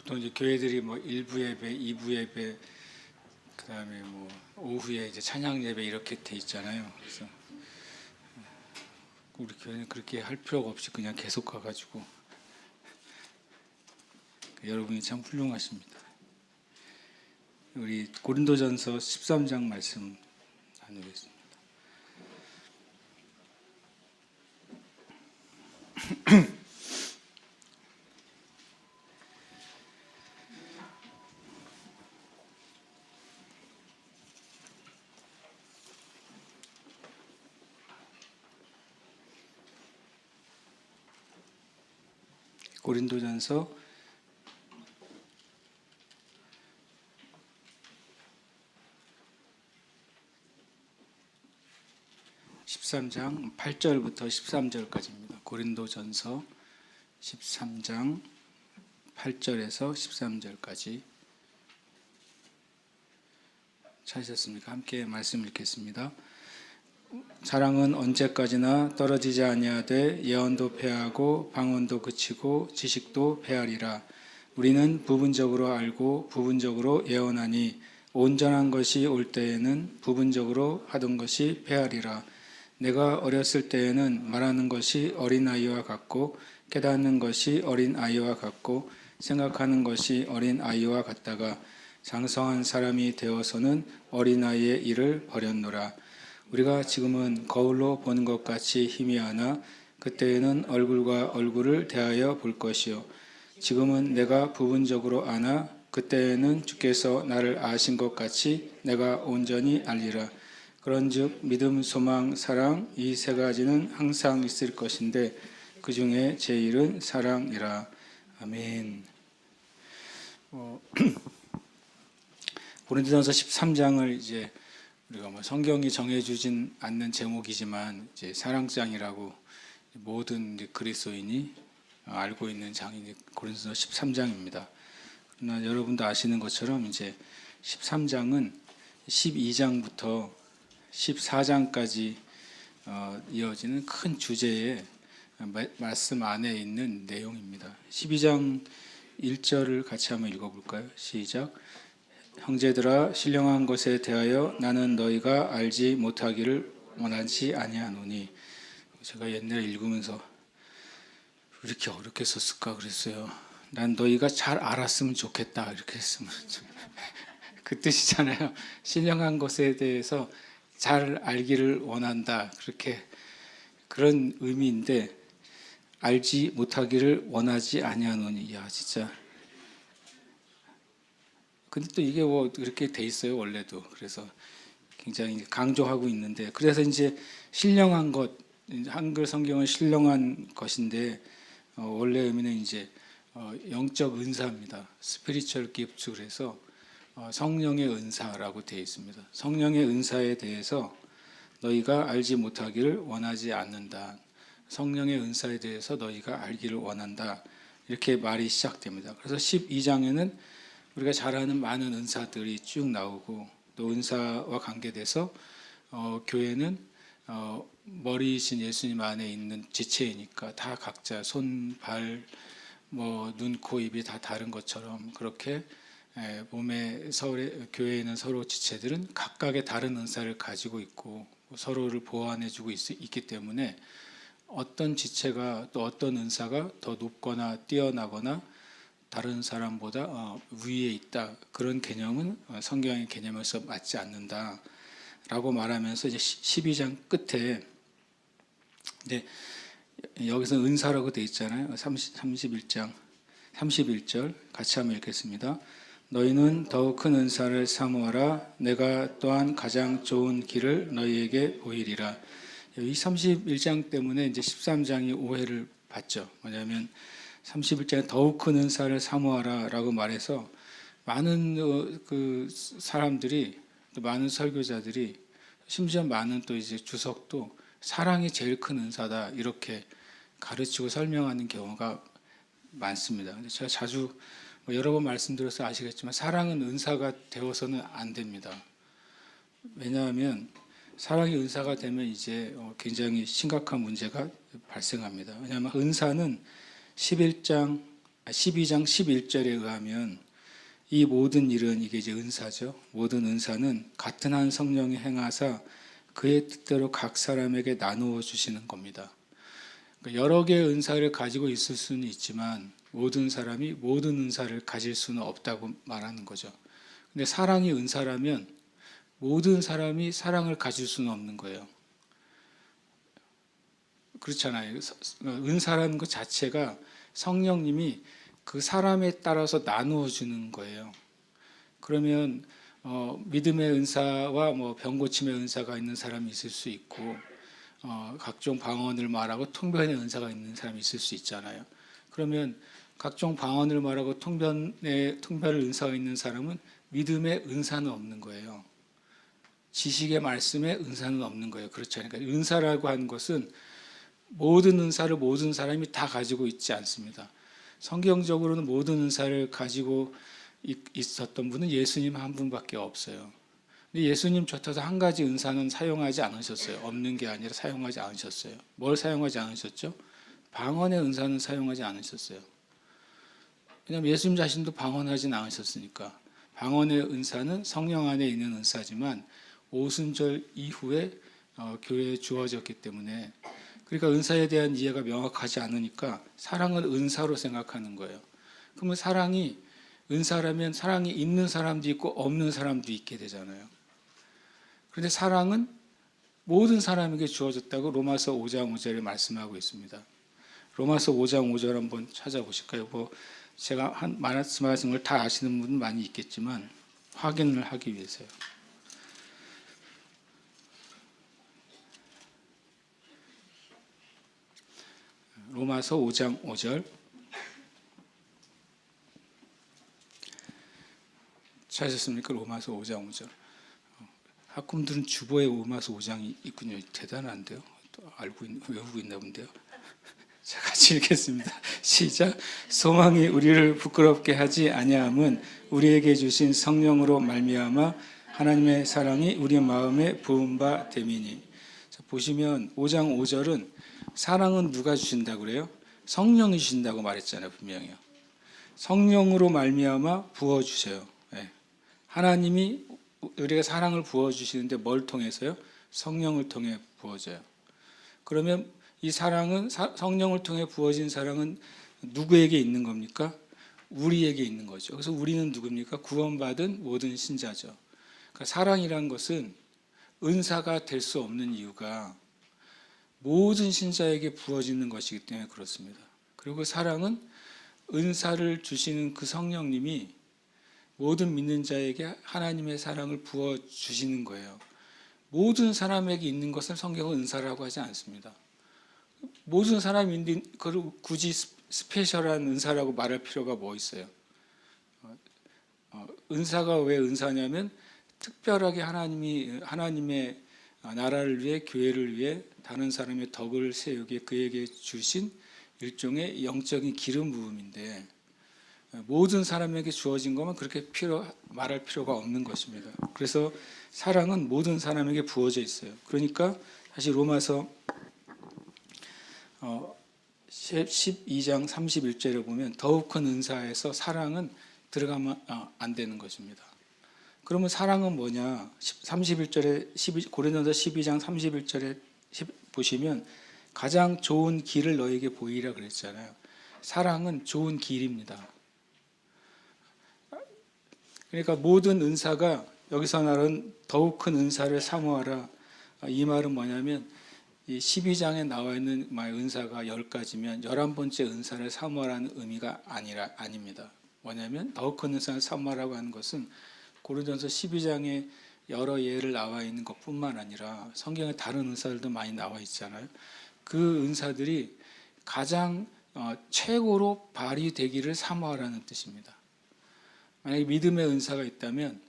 보통 이제 교회들이 뭐 일부 예배, 이부 예배, 그다음에 뭐 오후에 이제 찬양 예배 이렇게 돼 있잖아요. 그래서 우리 교회는 그렇게 할 필요가 없이 그냥 계속 가가지고 여러분이 참 훌륭하십니다. 우리 고린도전서 13장 말씀 나누겠습니다. 고린도전서 13장 8절부터 13절까지입니다. 고린도전서 13장 8절에서 13절까지 찾으셨습니까? 함께 말씀 읽겠습니다. 사랑은 언제까지나 떨어지지 아니하되 예언도 패하고 방언도 그치고 지식도 패하리라. 우리는 부분적으로 알고 부분적으로 예언하니 온전한 것이 올 때에는 부분적으로 하던 것이 패하리라. 내가 어렸을 때에는 말하는 것이 어린아이와 같고 깨닫는 것이 어린아이와 같고 생각하는 것이 어린아이와 같다가 장성한 사람이 되어서는 어린아이의 일을 버렸노라. 우리가 지금은 거울로 보는 것 같이 희미하나 그때에는 얼굴과 얼굴을 대하여 볼 것이요. 지금은 내가 부분적으로 아나 그때에는 주께서 나를 아신 것 같이 내가 온전히 알리라. 그런즉 믿음, 소망, 사랑 이 세 가지는 항상 있을 것인데 그 중에 제일은 사랑이라. 아멘. 고린도전서 13장을 이제 우리가 뭐 성경이 정해주진 않는 제목이지만 이제 사랑장이라고 모든 그리스도인이 알고 있는 장이 고린도전서 13장입니다. 그러나 여러분도 아시는 것처럼 이제 13장은 12장부터 14장까지 이어지는 큰 주제의 말씀 안에 있는 내용입니다. 12장 1절을 같이 한번 읽어볼까요? 시작. 형제들아 신령한 것에 대하여 나는 너희가 알지 못하기를 원하지 아니하노니. 제가 옛날에 읽으면서 왜 이렇게 어렵게 썼을까 그랬어요. 난 너희가 잘 알았으면 좋겠다 이렇게 했으면 그 뜻이잖아요. 신령한 것에 대해서 잘 알기를 원한다 그렇게 그런 의미인데 알지 못하기를 원하지 아니하노니. 야 진짜. 근데 또 이게 뭐 그렇게 돼 있어요 원래도. 그래서 굉장히 강조하고 있는데 그래서 이제 신령한 것 한글 성경은 신령한 것인데 원래 의미는 이제 영적 은사입니다. 스피리추얼 기프트. 그래서 성령의 은사라고 되어 있습니다. 성령의 은사에 대해서 너희가 알지 못하기를 원하지 않는다. 성령의 은사에 대해서 너희가 알기를 원한다. 이렇게 말이 시작됩니다. 그래서 12장에는 우리가 잘 아는 많은 은사들이 쭉 나오고 또 은사와 관계돼서 교회는 머리이신 예수님 안에 있는 지체이니까 다 각자 손, 발, 눈, 코, 입이 다 다른 것처럼 그렇게 몸에 교회에 있는 서로 지체들은 각각의 다른 은사를 가지고 있고 서로를 보완해주고 있기 때문에 어떤 지체가 또 어떤 은사가 더 높거나 뛰어나거나 다른 사람보다 위에 있다 그런 개념은 성경의 개념에서 맞지 않는다라고 말하면서 이제 12장 끝에 이제 여기서 은사라고 돼 있잖아요. 31장 31절 같이 한번 읽겠습니다. 너희는 더욱 큰 은사를 사모하라. 내가 또한 가장 좋은 길을 너희에게 보이리라. 이 31장 때문에 이제 13장이 오해를 받죠. 뭐냐면 31장에 더욱 큰 은사를 사모하라 라고 말해서 많은 그 사람들이 또 많은 설교자들이 심지어 많은 또 이제 주석도 사랑이 제일 큰 은사다 이렇게 가르치고 설명하는 경우가 많습니다. 제가 자주 여러 번 말씀드려서 아시겠지만 사랑은 은사가 되어서는 안 됩니다. 왜냐하면 사랑이 은사가 되면 이제 굉장히 심각한 문제가 발생합니다. 왜냐하면 은사는 11장 12장 11절에 의하면 이 모든 일은 이게 이제 은사죠. 모든 은사는 같은 한 성령이 행하사 그의 뜻대로 각 사람에게 나누어 주시는 겁니다. 그러니까 여러 개의 은사를 가지고 있을 수는 있지만 모든 사람이 모든 은사를 가질 수는 없다고 말하는 거죠. 근데 사랑이 은사라면 모든 사람이 사랑을 가질 수는 없는 거예요. 그렇잖아요. 은사라는 것 자체가 성령님이 그 사람에 따라서 나누어 주는 거예요. 그러면 믿음의 은사와 뭐 병고침의 은사가 있는 사람이 있을 수 있고 각종 방언을 말하고 통변의 은사가 있는 사람이 있을 수 있잖아요. 그러면 각종 방언을 말하고 통변의 은사가 있는 사람은 믿음의 은사는 없는 거예요. 지식의 말씀에 은사는 없는 거예요. 그렇죠. 그러니까 은사라고 하는 것은 모든 은사를 모든 사람이 다 가지고 있지 않습니다. 성경적으로는 모든 은사를 가지고 있었던 분은 예수님 한 분밖에 없어요. 근데 예수님 곁에서 한 가지 은사는 사용하지 않으셨어요. 없는 게 아니라 사용하지 않으셨어요. 뭘 사용하지 않으셨죠? 방언의 은사는 사용하지 않으셨어요. 왜냐하면 예수님 자신도 방언하진 않으셨으니까. 방언의 은사는 성령 안에 있는 은사지만 오순절 이후에 교회에 주어졌기 때문에, 그러니까 은사에 대한 이해가 명확하지 않으니까 사랑을 은사로 생각하는 거예요. 그러면 사랑이 은사라면 사랑이 있는 사람도 있고 없는 사람도 있게 되잖아요. 그런데 사랑은 모든 사람에게 주어졌다고 로마서 5장 5절에 말씀하고 있습니다. 로마서 5장 5절 한번 찾아보실까요? 뭐 제가 말씀하신 걸 다 아시는 분은 많이 있겠지만 확인을 하기 위해서요. 로마서 5장 5절 찾으셨습니까? 로마서 5장 5절. 학군들은 주보에 로마서 5장이 있군요. 대단한데요. 또 외우고 있나 본데요. 자, 같이 읽겠습니다. 시작. 소망이 우리를 부끄럽게 하지 아니함은 우리에게 주신 성령으로 말미암아 하나님의 사랑이 우리 마음에 부은 바 됨이니. 자, 보시면 5장 5절은 사랑은 누가 주신다고 그래요? 성령이 주신다고 말했잖아요. 분명히요. 성령으로 말미암아 부어주세요. 네. 하나님이 우리가 사랑을 부어주시는데 뭘 통해서요? 성령을 통해 부어져요. 그러면 이 사랑은 성령을 통해 부어진 사랑은 누구에게 있는 겁니까? 우리에게 있는 거죠. 그래서 우리는 누굽니까? 구원받은 모든 신자죠. 그러니까 사랑이란 것은 은사가 될 수 없는 이유가 모든 신자에게 부어지는 것이기 때문에 그렇습니다. 그리고 사랑은 은사를 주시는 그 성령님이 모든 믿는 자에게 하나님의 사랑을 부어주시는 거예요. 모든 사람에게 있는 것을 성경은 은사라고 하지 않습니다. 모든 사람이 있는 그걸 굳이 스페셜한 은사라고 말할 필요가 뭐 있어요? 은사가 왜 은사냐면 특별하게 하나님의 나라를 위해 교회를 위해 다른 사람의 덕을 세우기에 그에게 주신 일종의 영적인 기름 부음인데 모든 사람에게 주어진 것만 그렇게 말할 필요가 없는 것입니다. 그래서 사랑은 모든 사람에게 부어져 있어요. 그러니까 다시 로마서 12장 31절에 보면 더욱 큰 은사에서 사랑은 들어가면 안 되는 것입니다. 그러면 사랑은 뭐냐? 31절에 고린도서 12장 31절에 보시면 가장 좋은 길을 너에게 보이라 그랬잖아요. 사랑은 좋은 길입니다. 그러니까 모든 은사가 여기서 말하는 더욱 큰 은사를 사모하라. 이 말은 뭐냐면 이 12장에 나와 있는 은사가 10가지면 11번째 은사를 사모하라는 의미가 아닙니다. 뭐냐면 더욱 큰 은사를 사모하라고 하는 것은 고린도서 12장에 여러 예를 나와 있는 것뿐만 아니라 성경에 다른 은사들도 많이 나와 있잖아요. 그 은사들이 가장 최고로 발휘되기를 사모하라는 뜻입니다. 만약에 믿음의 은사가 있다면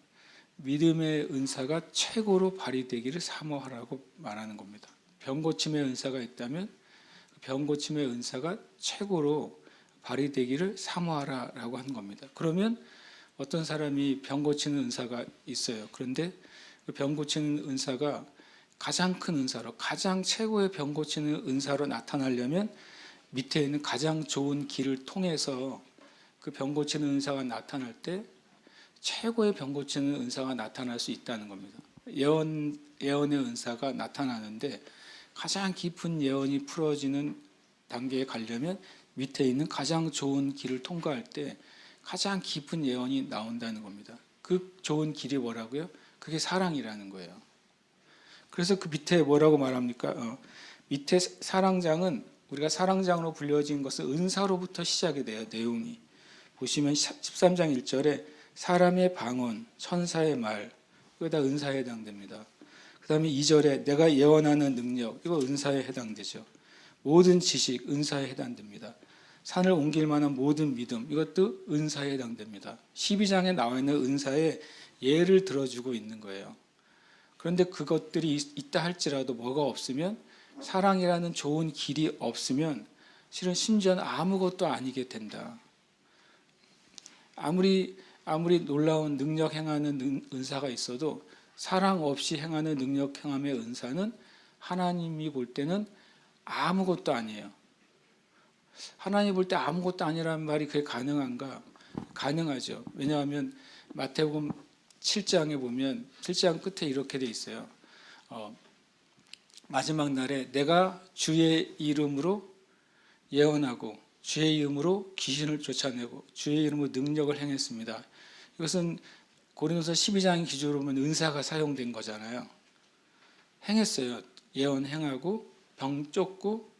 믿음의 은사가 최고로 발휘되기를 사모하라고 말하는 겁니다. 병고침의 은사가 있다면 병고침의 은사가 최고로 발휘되기를 사모하라라고 하는 겁니다. 그러면 어떤 사람이 병 고치는 은사가 있어요. 그런데 그 병 고치는 은사가 가장 큰 은사로 가장 최고의 병 고치는 은사로 나타나려면 밑에 있는 가장 좋은 길을 통해서 그 병 고치는 은사가 나타날 때 최고의 병 고치는 은사가 나타날 수 있다는 겁니다. 예언의 은사가 나타나는데 가장 깊은 예언이 풀어지는 단계에 가려면 밑에 있는 가장 좋은 길을 통과할 때 가장 깊은 예언이 나온다는 겁니다. 그 좋은 길이 뭐라고요? 그게 사랑이라는 거예요. 그래서 그 밑에 뭐라고 말합니까? 밑에 사랑장은 우리가 사랑장으로 불려진 것은 은사로부터 시작이 돼요. 내용이 보시면 13장 1절에 사람의 방언, 천사의 말, 이거 다 은사에 해당됩니다. 그 다음에 2절에 내가 예언하는 능력, 이거 은사에 해당되죠. 모든 지식, 은사에 해당됩니다. 산을 옮길 만한 모든 믿음, 이것도 은사에 해당됩니다. 12장에 나와 있는 은사에 예를 들어주고 있는 거예요. 그런데 그것들이 있다 할지라도 뭐가 없으면, 사랑이라는 좋은 길이 없으면 실은 심지어는 아무것도 아니게 된다. 아무리 놀라운 능력 행하는 은사가 있어도 사랑 없이 행하는 능력 행함의 은사는 하나님이 볼 때는 아무것도 아니에요. 하나님 볼 때 아무것도 아니라는 말이 그게 가능한가? 가능하죠. 왜냐하면 마태복음 7장에 보면 7장 끝에 이렇게 돼 있어요. 마지막 날에 내가 주의 이름으로 예언하고 주의 이름으로 귀신을 쫓아내고 주의 이름으로 능력을 행했습니다. 이것은 고린도서 12장 기준으로 보면 은사가 사용된 거잖아요. 행했어요. 예언 행하고 병 쫓고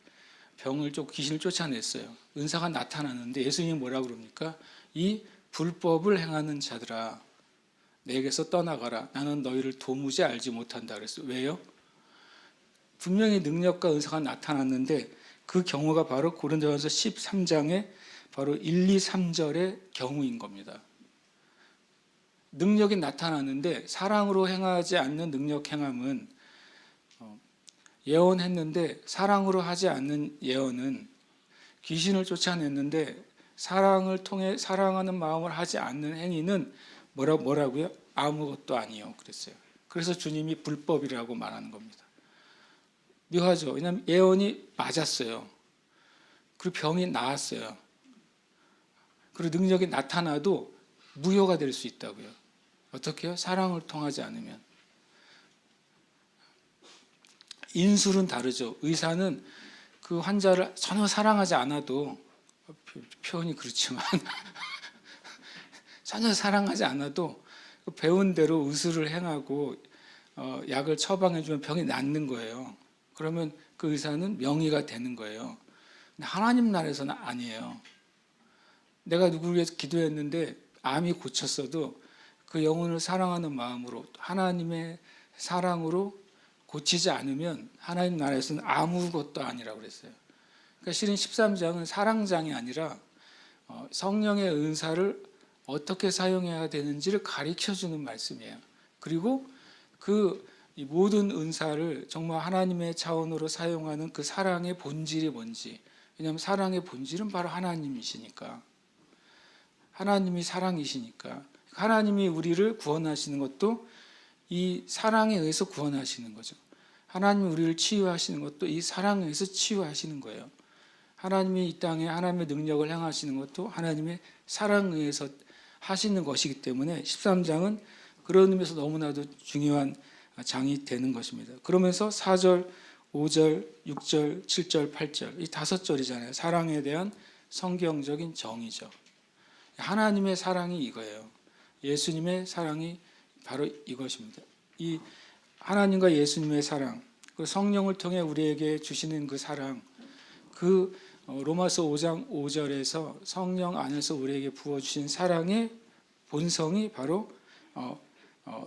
병을 쫓고 귀신을 쫓아냈어요. 은사가 나타나는데 예수님이 뭐라고 그럽니까? 이 불법을 행하는 자들아 내게서 떠나가라. 나는 너희를 도무지 알지 못한다 그랬어요. 왜요? 분명히 능력과 은사가 나타났는데 그 경우가 바로 고린도전서 13장의 바로 1, 2, 3절의 경우인 겁니다. 능력이 나타났는데 사랑으로 행하지 않는 능력 행함은 예언했는데 사랑으로 하지 않는 예언은 귀신을 쫓아냈는데 사랑을 통해 사랑하는 마음을 하지 않는 행위는 뭐라고요? 아무것도 아니요 그랬어요. 그래서 주님이 불법이라고 말하는 겁니다. 묘하죠. 왜냐하면 예언이 맞았어요. 그리고 병이 나았어요. 그리고 능력이 나타나도 무효가 될 수 있다고요. 어떻게요? 사랑을 통하지 않으면. 인술은 다르죠. 의사는 그 환자를 전혀 사랑하지 않아도, 표현이 그렇지만 전혀 사랑하지 않아도 배운 대로 의술을 행하고 약을 처방해주면 병이 낫는 거예요. 그러면 그 의사는 명의가 되는 거예요. 근데 하나님 나라에서는 아니에요. 내가 누구를 위해서 기도했는데 암이 고쳤어도 그 영혼을 사랑하는 마음으로 하나님의 사랑으로 고치지 않으면 하나님 나라에서는 아무것도 아니라고 그랬어요. 그러니까 실은 13장은 사랑장이 아니라 성령의 은사를 어떻게 사용해야 되는지를 가르쳐주는 말씀이에요. 그리고 그 모든 은사를 정말 하나님의 차원으로 사용하는 그 사랑의 본질이 뭔지. 왜냐하면 사랑의 본질은 바로 하나님이시니까. 하나님이 사랑이시니까. 하나님이 우리를 구원하시는 것도 이 사랑에 의해서 구원하시는 거죠. 하나님이 우리를 치유하시는 것도 이 사랑에 의해서 치유하시는 거예요. 하나님이 이 땅에 하나님의 능력을 행하시는 것도 하나님의 사랑에 의해서 하시는 것이기 때문에 13장은 그런 의미에서 너무나도 중요한 장이 되는 것입니다. 그러면서 4절, 5절, 6절, 7절, 8절 이 5절이잖아요. 사랑에 대한 성경적인 정의죠. 하나님의 사랑이 이거예요. 예수님의 사랑이 바로 이것입니다. 이 하나님과 예수님의 사랑, 그 성령을 통해 우리에게 주시는 그 사랑, 그 로마서 5장 5절에서 성령 안에서 우리에게 부어주신 사랑의 본성이 바로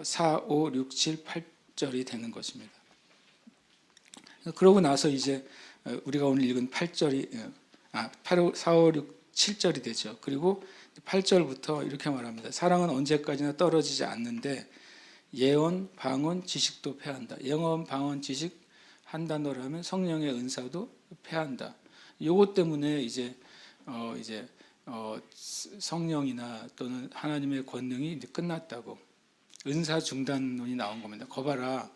4, 5, 6, 7, 8절이 되는 것입니다. 그러고 나서 이제 우리가 오늘 읽은 8절이 4, 5, 6, 7절이 되죠. 그리고 8절부터 이렇게 말합니다. 사랑은 언제까지나 떨어지지 않는데 예언, 방언, 지식도 패한다. 예언, 방언, 지식 한 단어로 하면 성령의 은사도 패한다. 요것 때문에 이제 성령이나 또는 하나님의 권능이 이제 끝났다고 은사 중단론이 나온 겁니다. 거봐라,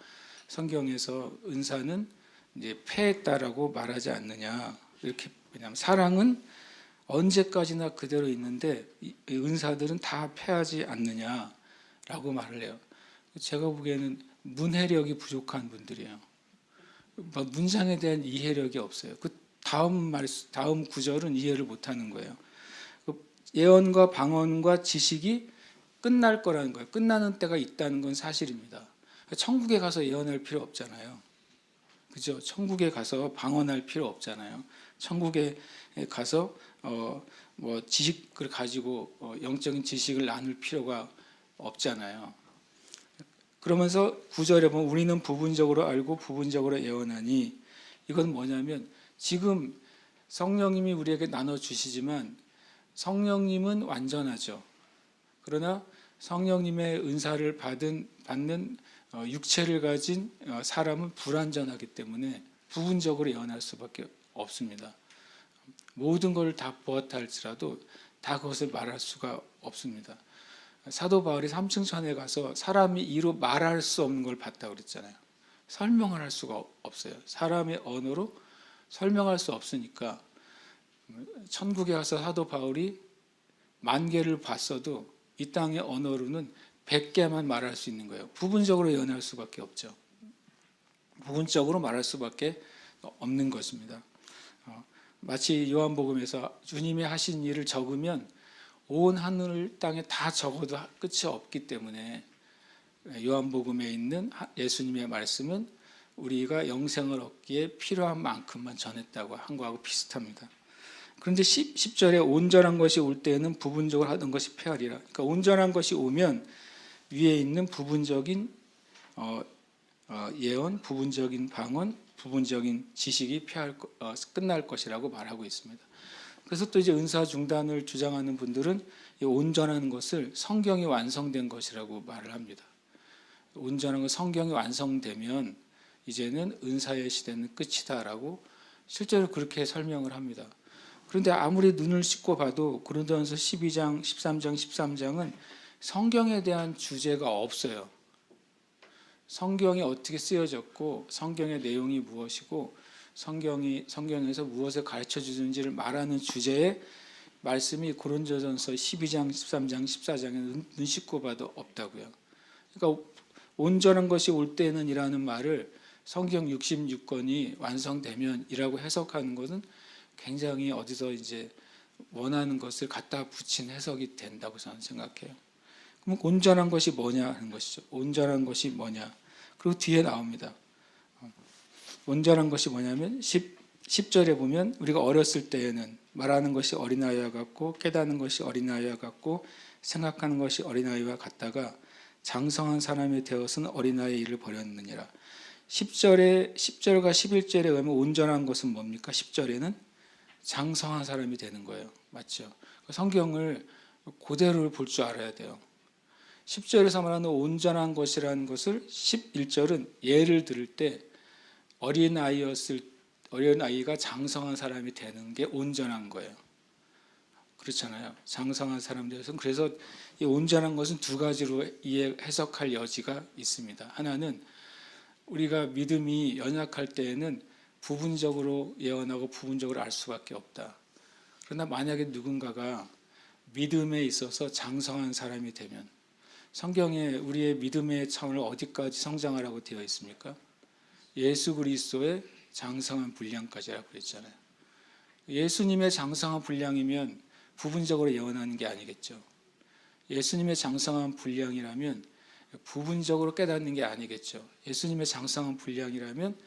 성경에서 은사는 이제 패했다라고 말하지 않느냐. 이렇게 왜냐하면 사랑은 언제까지나 그대로 있는데 이 은사들은 다 패하지 않느냐라고 말을 해요. 제가 보기에는 문해력이 부족한 분들이에요. 문장에 대한 이해력이 없어요. 그 다음 구절은 이해를 못하는 거예요. 예언과 방언과 지식이 끝날 거라는 거예요. 끝나는 때가 있다는 건 사실입니다. 천국에 가서 예언할 필요 없잖아요. 그죠? 천국에 가서 방언할 필요 없잖아요. 천국에 가서 뭐 지식을 가지고 영적인 지식을 나눌 필요가 없잖아요. 그러면서 9절에 보면 우리는 부분적으로 알고 부분적으로 예언하니, 이건 뭐냐면 지금 성령님이 우리에게 나눠주시지만 성령님은 완전하죠. 그러나 성령님의 은사를 받는 육체를 가진 사람은 불완전하기 때문에 부분적으로 예언할 수밖에 없습니다. 모든 걸 다 보았다 할지라도 다 그것을 말할 수가 없습니다. 사도 바울이 삼층천에 가서 사람이 이로 말할 수 없는 걸 봤다고 그랬잖아요. 설명을 할 수가 없어요. 사람의 언어로 설명할 수 없으니까 천국에 가서 사도 바울이 10,000개를 봤어도 이 땅의 언어로는 100개만 말할 수 있는 거예요. 부분적으로 예언할 수밖에 없죠. 부분적으로 말할 수밖에 없는 것입니다. 마치 요한복음에서 주님이 하신 일을 적으면 온 하늘 땅에 다 적어도 끝이 없기 때문에 요한복음에 있는 예수님의 말씀은 우리가 영생을 얻기에 필요한 만큼만 전했다고 한 거하고 비슷합니다. 그런데 10절에 온전한 것이 올 때에는 부분적으로 하던 것이 패하리라. 그러니까 온전한 것이 오면 위에 있는 부분적인 예언, 부분적인 방언, 부분적인 지식이 끝날 것이라고 말하고 있습니다. 그래서 또 이제 은사 중단을 주장하는 분들은 이 온전한 것을 성경이 완성된 것이라고 말을 합니다. 온전한 것, 성경이 완성되면 이제는 은사의 시대는 끝이다라고 실제로 그렇게 설명을 합니다. 그런데 아무리 눈을 씻고 봐도 고린도전서 12장, 13장, 13장은 성경에 대한 주제가 없어요. 성경이 어떻게 쓰여졌고 성경의 내용이 무엇이고 성경에서 무엇을 가르쳐 주는지를 말하는 주제의 말씀이 고린도전서 12장, 13장, 14장에 눈 씻고 봐도 없다고요. 그러니까 온전한 것이 올 때는 이라는 말을 성경 66권이 완성되면이라고 해석하는 것은 굉장히 어디서 이제 원하는 것을 갖다 붙인 해석이 된다고 저는 생각해요. 그럼 온전한 것이 뭐냐 하는 것이죠. 온전한 것이 뭐냐. 그리고 뒤에 나옵니다. 온전한 것이 뭐냐면 10절에 보면 우리가 어렸을 때에는 말하는 것이 어린아이와 같고 깨닫는 것이 어린아이와 같고 생각하는 것이 어린아이와 같다가 장성한 사람이 되어서는 어린아이의 일을 버렸느니라. 10절과 11절에 의하면 온전한 것은 뭡니까? 10절에는 장성한 사람이 되는 거예요. 맞죠? 성경을 그대로 볼 줄 알아야 돼요. 10절에서 말하는 온전한 것이라는 것을 11절은 예를 들을 때 어린아이가 장성한 사람이 되는 게 온전한 거예요. 그렇잖아요. 장성한 사람 되어서. 그래서 이 온전한 것은 두 가지로 해석할 여지가 있습니다. 하나는 우리가 믿음이 연약할 때에는 부분적으로 예언하고 부분적으로 알 수밖에 없다. 그러나 만약에 누군가가 믿음에 있어서 장성한 사람이 되면, 성경에 우리의 믿음의 차원을 어디까지 성장하라고 되어 있습니까? 예수 그리스도의 장성한 분량까지라고 그랬잖아요. 예수님의 장성한 분량이면 부분적으로 예언하는 게 아니겠죠. 예수님의 장성한 분량이라면 부분적으로 깨닫는 게 아니겠죠. 예수님의 장성한 분량이라면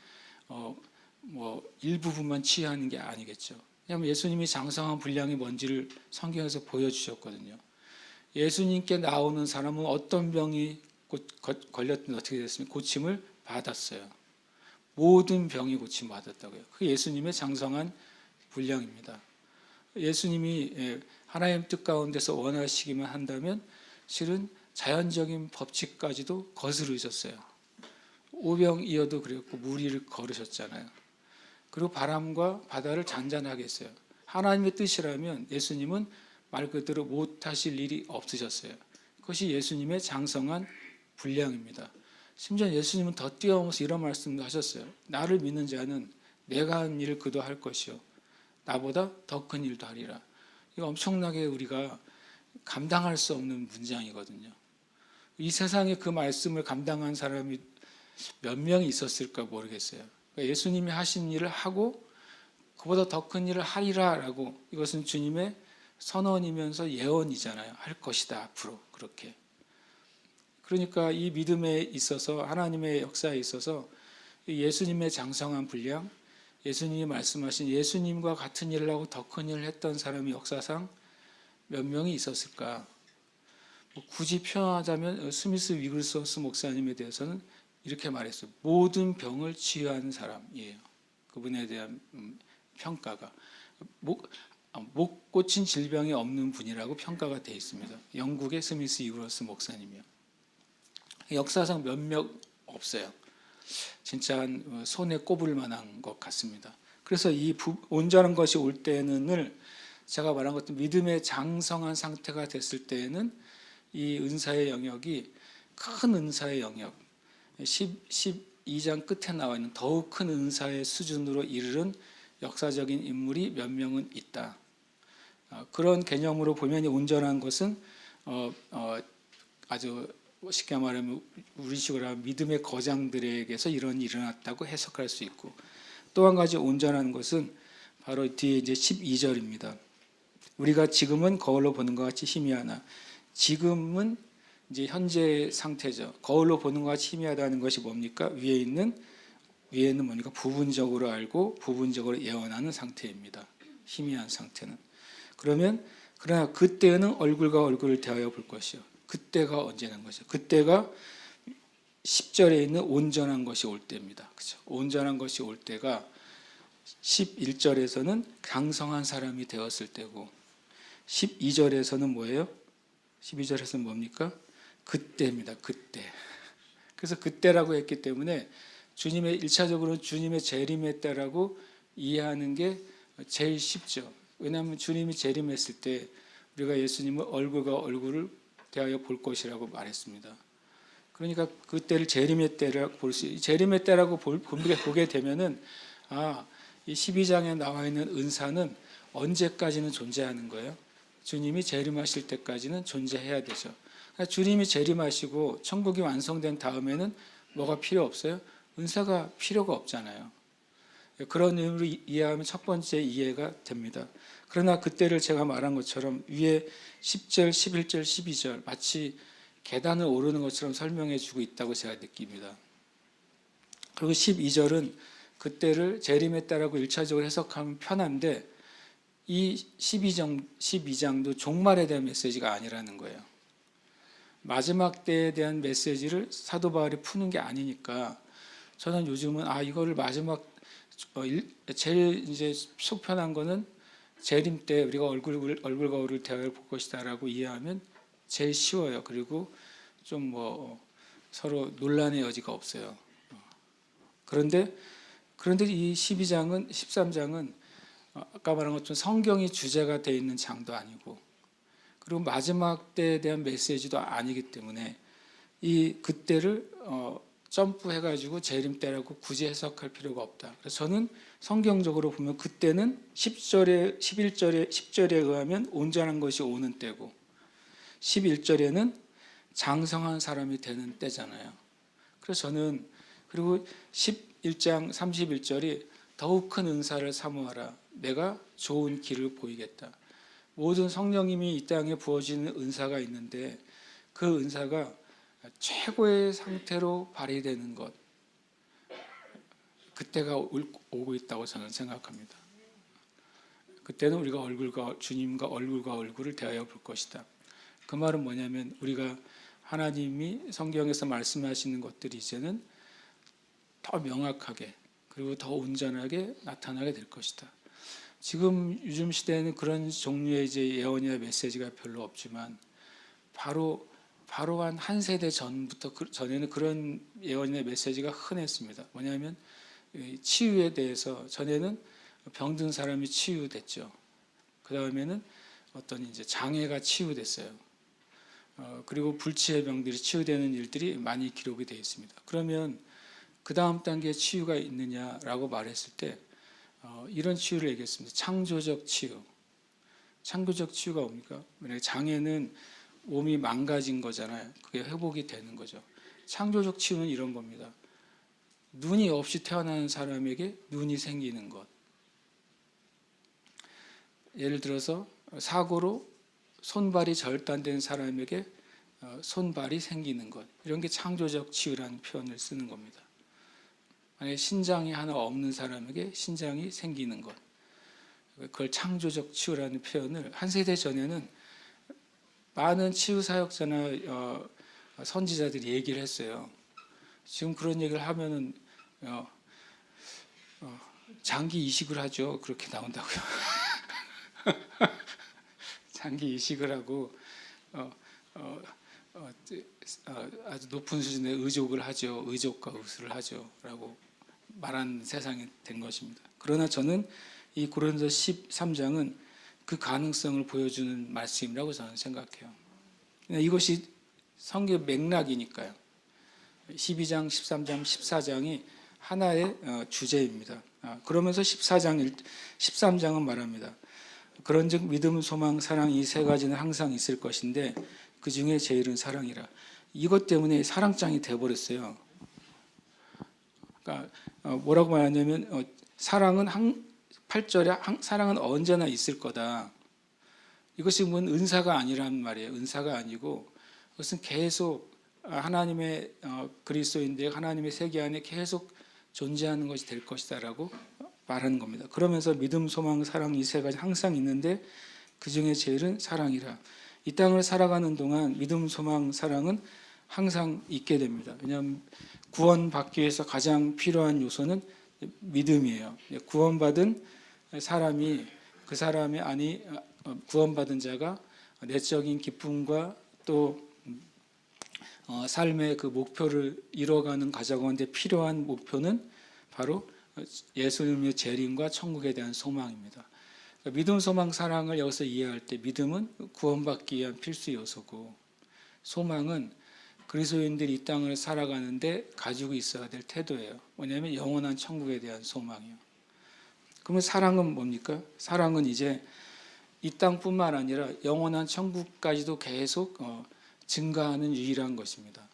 일부분만 치유하는 게 아니겠죠. 왜냐하면 예수님이 장성한 분량이 뭔지를 성경에서 보여주셨거든요. 예수님께 나오는 사람은 어떤 병이 걸렸든 어떻게 됐습니까? 고침을 받았어요. 모든 병이 고침 받았다고요. 그 예수님의 장성한 분량입니다. 예수님이 하나님 뜻 가운데서 원하시기만 한다면 실은 자연적인 법칙까지도 거스르셨어요. 오병이어도 그랬고 무리를 걸으셨잖아요. 그리고 바람과 바다를 잔잔하게 했어요. 하나님의 뜻이라면 예수님은 말 그대로 못하실 일이 없으셨어요. 그것이 예수님의 장성한 분량입니다. 심지어 예수님은 더 뛰어넘어서 이런 말씀도 하셨어요. 나를 믿는 자는 내가 한 일을 그도 할 것이요 나보다 더 큰 일도 하리라. 이거 엄청나게 우리가 감당할 수 없는 문장이거든요. 이 세상에 그 말씀을 감당한 사람이 몇 명이 있었을까 모르겠어요. 그러니까 예수님이 하신 일을 하고 그보다 더 큰 일을 하리라라고, 이것은 주님의 선언이면서 예언이잖아요. 할 것이다 앞으로. 그렇게. 그러니까 이 믿음에 있어서, 하나님의 역사에 있어서 예수님의 장성한 분량, 예수님이 말씀하신 예수님과 같은 일을 하고 더 큰 일을 했던 사람이 역사상 몇 명이 있었을까? 굳이 표현하자면 스미스 위글스워스 목사님에 대해서는 이렇게 말했어요. 모든 병을 치유하는 사람이에요. 그분에 대한 평가가 못 고친 질병이 없는 분이라고 평가가 되어 있습니다. 영국의 스미스 위글스워스 목사님이요. 역사상 몇몇 없어요. 진짜 한 손에 꼽을 만한 것 같습니다. 그래서 이 온전한 것이 올 때는 제가 말한 것처럼 믿음의 장성한 상태가 됐을 때에는 이 은사의 영역이 큰 은사의 영역, 12장 끝에 나와 있는 더욱 큰 은사의 수준으로 이르는 역사적인 인물이 몇 명은 있다. 그런 개념으로 보면 온전한 것은 아주 쉽게 말하면 우리식으로 하면 믿음의 거장들에게서 이런 일이 일어났다고 해석할 수 있고, 또 한 가지 온전한 것은 바로 뒤에 이제 12절입니다. 우리가 지금은 거울로 보는 것 같이 희미하나, 지금은 이제 현재 상태죠. 거울로 보는 것 같이 희미하다는 것이 뭡니까? 위에는 뭡니까? 부분적으로 알고 부분적으로 예언하는 상태입니다. 희미한 상태는. 그러나 그때는 얼굴과 얼굴을 대하여 볼 것이요. 그때가 언제는 것이요. 그때가 10절에 있는 온전한 것이 올 때입니다. 그렇죠? 온전한 것이 올 때가 11절에서는 강성한 사람이 되었을 때고, 12절에서는 뭐예요? 12절에서는 뭡니까? 그때입니다. 그때. 그래서 그때라고 했기 때문에 주님의 1차적으로 주님의 재림의 때라고 이해하는 게 제일 쉽죠. 왜냐하면 주님이 재림했을 때 우리가 예수님을 얼굴과 얼굴을 대하여 볼 것이라고 말했습니다. 그러니까 그때를 재림의 때라고 볼 수, 재림의 때라고 보게 되면은 이 12장에 나와 있는 은사는 언제까지는 존재하는 거예요? 주님이 재림하실 때까지는 존재해야 되죠. 그러니까 주님이 재림하시고 천국이 완성된 다음에는 뭐가 필요 없어요? 은사가 필요가 없잖아요. 그런 의미로 이해하면 첫 번째 이해가 됩니다. 그러나 그때를 제가 말한 것처럼 위에 10절, 11절, 12절 마치 계단을 오르는 것처럼 설명해 주고 있다고 제가 느낍니다. 그리고 12절은 그때를 재림의 때라고 1차적으로 해석하면 편한데, 이 12장도 종말에 대한 메시지가 아니라는 거예요. 마지막 때에 대한 메시지를 사도 바울이 푸는 게 아니니까, 저는 요즘은 이거를 마지막 제일 이제 속편한 거는 재림 때 우리가 얼굴과 얼굴을 대하여 볼 것이다라고 이해하면 제일 쉬워요. 그리고 좀 서로 논란의 여지가 없어요. 그런데 이 12장은 13장은 아까 말한 것처럼 성경이 주제가 되어 있는 장도 아니고, 그리고 마지막 때에 대한 메시지도 아니기 때문에 이 그때를 점프해가지고 재림 때라고 굳이 해석할 필요가 없다. 그래서 저는 성경적으로 보면 그때는 10절에 10절에 의하면 온전한 것이 오는 때고, 11절에는 장성한 사람이 되는 때잖아요. 그래서 저는, 그리고 11장 31절이 더욱 큰 은사를 사모하라. 내가 좋은 길을 보이겠다. 모든 성령님이 이 땅에 부어지는 은사가 있는데 그 은사가 최고의 상태로 발휘되는 것, 그때가 오고 있다고 저는 생각합니다. 그때는 우리가 주님과 얼굴과 얼굴을 대하여 볼 것이다. 그 말은 뭐냐면 우리가 하나님이 성경에서 말씀하시는 것들이 이제는 더 명확하게 그리고 더 온전하게 나타나게 될 것이다. 지금 요즘 시대에는 그런 종류의 이제 예언이나 메시지가 별로 없지만 바로 한 세대 전에는 그런 예언이나 메시지가 흔했습니다. 뭐냐면 치유에 대해서 전에는 병든 사람이 치유됐죠. 그 다음에는 어떤 이제 장애가 치유됐어요. 그리고 불치의 병들이 치유되는 일들이 많이 기록이 되어 있습니다. 그러면 그 다음 단계의 치유가 있느냐라고 말했을 때 이런 치유를 얘기했습니다. 창조적 치유. 창조적 치유가 뭡니까? 만약에 장애는 몸이 망가진 거잖아요. 그게 회복이 되는 거죠. 창조적 치유는 이런 겁니다. 눈이 없이 태어나는 사람에게 눈이 생기는 것. 예를 들어서 사고로 손발이 절단된 사람에게 손발이 생기는 것. 이런 게 창조적 치유라는 표현을 쓰는 겁니다. 만약에 신장이 하나 없는 사람에게 신장이 생기는 것. 그걸 창조적 치유라는 표현을 한 세대 전에는 많은 치유 사역자나 선지자들이 얘기를 했어요. 지금 그런 얘기를 하면은 장기 이식을 하죠. 그렇게 나온다고요. 장기 이식을 하고 아주 높은 수준의 의족을 하죠. 의족과 의술을 하죠. 라고 말하는 세상이 된 것입니다. 그러나 저는 이 고린도서 13장은 그 가능성을 보여주는 말씀이라고 저는 생각해요. 이것이 성경 맥락이니까요. 12장, 13장, 14장이 하나의 주제입니다. 그러면서 13장은 말합니다. 그런즉 믿음, 소망, 사랑 이 세 가지는 항상 있을 것인데 그 중에 제일은 사랑이라. 이것 때문에 사랑장이 돼버렸어요. 그러니까 뭐라고 말하냐면 사랑은 8절에 사랑은 언제나 있을 거다. 이것이 뭔 은사가 아니란 말이에요. 은사가 아니고 그것은 계속 하나님의 그리스도인데 하나님의 세계 안에 계속 존재하는 것이 될 것이다라고 말하는 겁니다. 그러면서 믿음, 소망, 사랑 이 세 가지 항상 있는데 그 중에 제일은 사랑이라. 이 땅을 살아가는 동안 믿음, 소망, 사랑은 항상 있게 됩니다. 왜냐하면 구원받기 위해서 가장 필요한 요소는 믿음이에요. 구원받은 사람이 그 사람의 구원받은 자가 내적인 기쁨과 또 삶의 그 목표를 이뤄가는 과정인데 필요한 목표는 바로 예수님의 재림과 천국에 대한 소망입니다. 그러니까 믿음, 소망, 사랑을 여기서 이해할 때 믿음은 구원받기 위한 필수 요소고 소망은 그리스도인들이 이 땅을 살아가는데 가지고 있어야 될 태도예요. 뭐냐면 영원한 천국에 대한 소망이요. 그러면 사랑은 뭡니까? 사랑은 이제 이 땅뿐만 아니라 영원한 천국까지도 계속 증가하는 유일한 것입니다.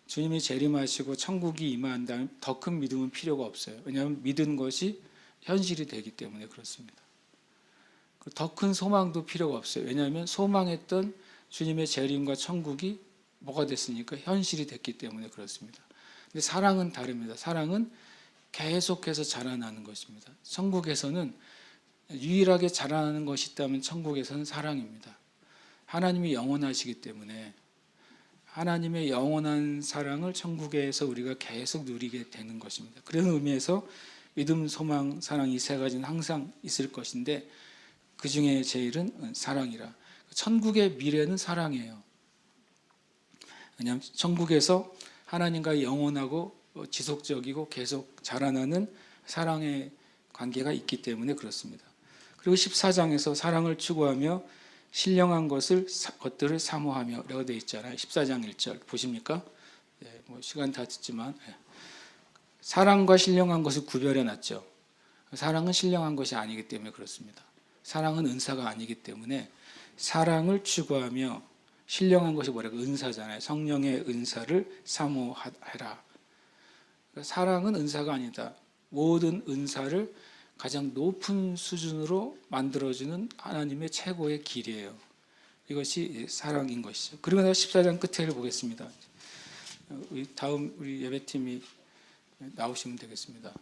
주님이 재림하시고 천국이 임한 다음 더 큰 믿음은 필요가 없어요. 왜냐하면 믿은 것이 현실이 되기 때문에 그렇습니다. 더 큰 소망도 필요가 없어요. 왜냐하면 소망했던 주님의 재림과 천국이 뭐가 됐으니까 현실이 됐기 때문에 그렇습니다. 근데 사랑은 다릅니다. 사랑은 계속해서 자라나는 것입니다. 천국에서는 유일하게 자라나는 것이 있다면 천국에서는 사랑입니다. 하나님이 영원하시기 때문에 하나님의 영원한 사랑을 천국에서 우리가 계속 누리게 되는 것입니다. 그런 의미에서 믿음, 소망, 사랑 이 세 가지는 항상 있을 것인데 그 중에 제일은 사랑이라. 천국의 미래는 사랑이에요. 왜냐하면 천국에서 하나님과 영원하고 지속적이고 계속 자라나는 사랑의 관계가 있기 때문에 그렇습니다. 그리고 14장에서 사랑을 추구하며 신령한 것들을 사모하며 라고 되어 있잖아요. 14장 1절 보십니까? 네, 시간 다 듣지만 사랑과 신령한 것을 구별해 놨죠. 사랑은 신령한 것이 아니기 때문에 그렇습니다. 사랑은 은사가 아니기 때문에 사랑을 추구하며 신령한 것이 뭐라고? 은사잖아요. 성령의 은사를 사모하라. 사랑은 은사가 아니다. 모든 은사를 가장 높은 수준으로 만들어주는 하나님의 최고의 길이에요. 이것이 사랑인 것이죠. 그리고 나서 14장 끝을 보겠습니다. 다음 우리 예배팀이 나오시면 되겠습니다.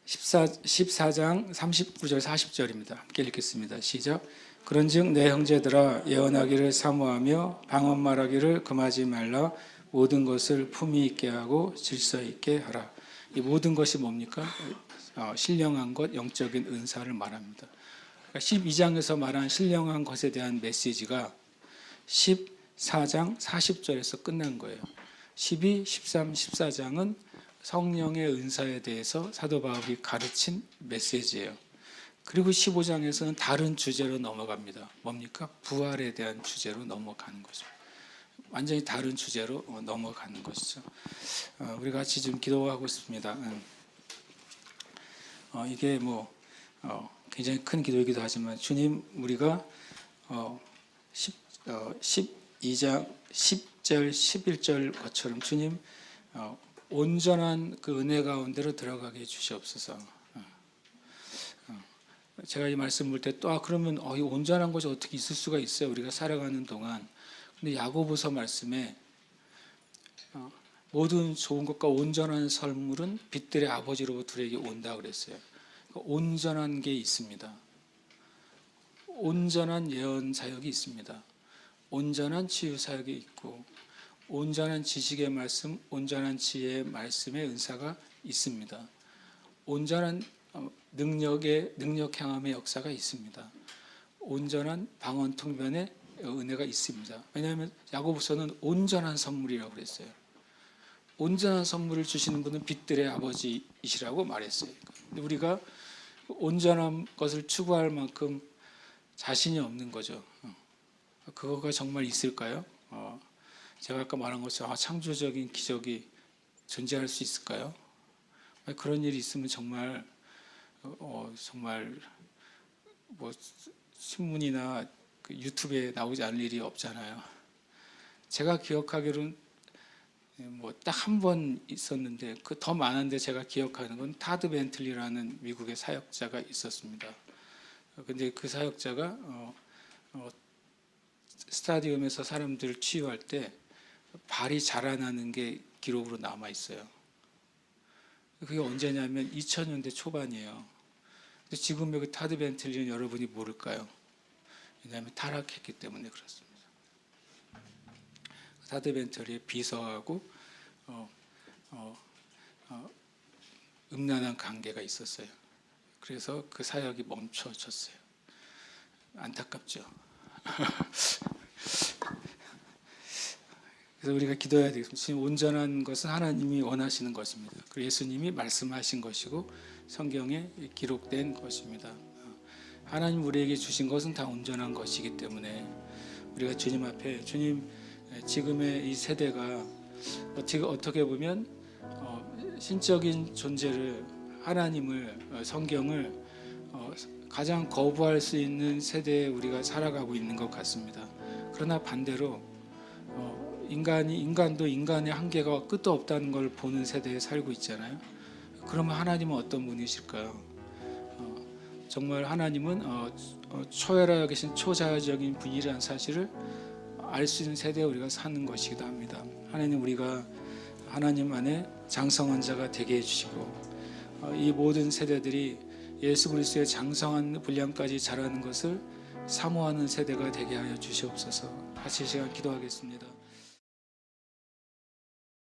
14장 39절 40절입니다. 함께 읽겠습니다. 시작. 그런즉 내 형제들아 예언하기를 사모하며 방언 말하기를 금하지 말라. 모든 것을 품위 있게 하고 질서 있게 하라. 이 모든 것이 뭡니까? 신령한 것, 영적인 은사를 말합니다. 그러니까 12장에서 말한 신령한 것에 대한 메시지가 14장 40절에서 끝난 거예요. 12, 13, 14장은 성령의 은사에 대해서 사도 바울이 가르친 메시지예요. 그리고 15장에서는 다른 주제로 넘어갑니다. 뭡니까? 부활에 대한 주제로 넘어가는 거죠. 완전히 다른 주제로 넘어가는 것이죠. 우리 같이 좀 기도하고 싶습니다. 이게 굉장히 큰 기도이기도 하지만 주님 우리가 12장 10절 11절 것처럼 주님 온전한 그 은혜 가운데로 들어가게 해주시옵소서. 제가 이 말씀 볼 때 또 그러면 이 온전한 것이 어떻게 있을 수가 있어요? 우리가 살아가는 동안. 근데 야고보서 말씀에 모든 좋은 것과 온전한 선물은 빛들의 아버지로부터 우리에게 온다 그랬어요. 그러니까 온전한 게 있습니다. 온전한 예언 사역이 있습니다. 온전한 치유 사역이 있고 온전한 지식의 말씀, 온전한 지혜의 말씀의 은사가 있습니다. 온전한 능력 향함의 역사가 있습니다. 온전한 방언 통변의 은혜가 있습니다. 왜냐하면 야고보서는 온전한 선물이라고 그랬어요. 온전한 선물을 주시는 분은 빛들의 아버지이시라고 말했어요. 근데 우리가 온전한 것을 추구할 만큼 자신이 없는 거죠. 그거가 정말 있을까요? 제가 아까 말한 것처럼 창조적인 기적이 존재할 수 있을까요? 그런 일이 있으면 정말 뭐 신문이나 그 유튜브에 나오지 않을 일이 없잖아요. 제가 기억하기로는 뭐 딱 한 번 있었는데 그 더 많은데 제가 기억하는 건 타드 벤틀리라는 미국의 사역자가 있었습니다. 근데 그 사역자가 스타디움에서 사람들을 치유할 때 발이 자라나는 게 기록으로 남아 있어요. 그게 언제냐면 2000년대 초반이에요. 근데 지금 여기 타드 벤틀리는 여러분이 모를까요? 왜냐하면 타락했기 때문에 그렇습니다. 타드 벤틀리의 비서하고 음란한 관계가 있었어요. 그래서 그 사역이 멈춰졌어요. 안타깝죠. 그래서 우리가 기도해야 되겠습니다. 지금 온전한 것은 하나님이 원하시는 것입니다. 그리고 예수님이 말씀하신 것이고 성경에 기록된 것입니다. 하나님 우리에게 주신 것은 다 온전한 것이기 때문에 우리가 주님 앞에 주님 지금의 이 세대가 어떻게 보면 신적인 존재를 하나님을 성경을 가장 거부할 수 있는 세대에 우리가 살아가고 있는 것 같습니다. 그러나 반대로 인간도 인간의 한계가 끝도 없다는 걸 보는 세대에 살고 있잖아요. 그러면 하나님은 어떤 분이실까요? 정말 하나님은 초월하여 계신 초자연적인 분이라는 사실을 알 수 있는 세대에 우리가 사는 것이기도 합니다. 하나님 우리가 하나님 안에 장성한 자가 되게 해주시고 이 모든 세대들이 예수 그리스도의 장성한 분량까지 자라는 것을 사모하는 세대가 되게 하여 주시옵소서. 같이 시간 기도하겠습니다.